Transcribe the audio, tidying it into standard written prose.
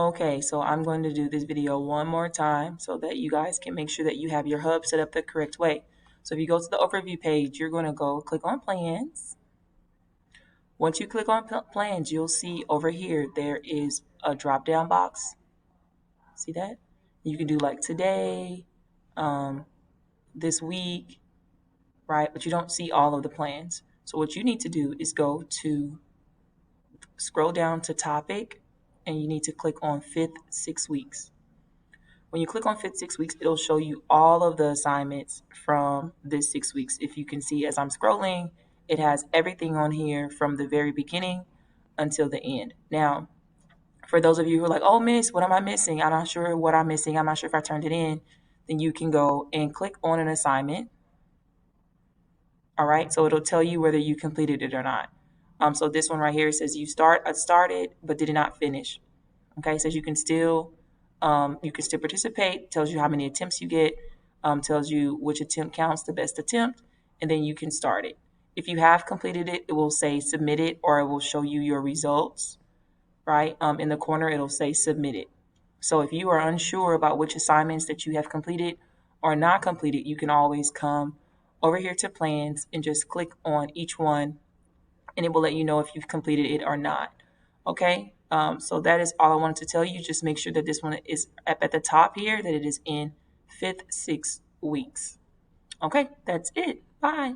Okay, so I'm going to do this video one more time so that you guys can make sure that you have your hub set up the correct way. So if you go to the overview page, you're going to go click on plans. Once you click on plans, you'll see over here there is a drop down box. See that? You can do like today, um, this week, right? But you don't see all of the plans. So what you need to do is go to scroll down to topic, and you need to click on fifth 6 weeks. When you click on fifth 6 weeks, it'll show you all of the assignments from this 6 weeks. If you can see as I'm scrolling, it has everything on here from the very beginning until the end. Now, for those of you who are like, oh, miss, what am I missing? I'm not sure what I'm missing. I'm not sure if I turned it in. Then you can go and click on an assignment. All right, so it'll tell you whether you completed it or not. So this one right here says you started but did not finish. Okay, it says you can still participate. Tells you how many attempts you get. Tells you which attempt counts the best attempt, and then you can start it. If you have completed it, it will say submit it, or it will show you your results. Right in the corner, it'll say submit it. So if you are unsure about which assignments that you have completed or not completed, you can always come over here to plans and just click on each one, and it will let you know if you've completed it or not. Okay, so that is all I wanted to tell you. Just make sure that this one is up at the top here, that it is in fifth 6 weeks. Okay, that's it. Bye.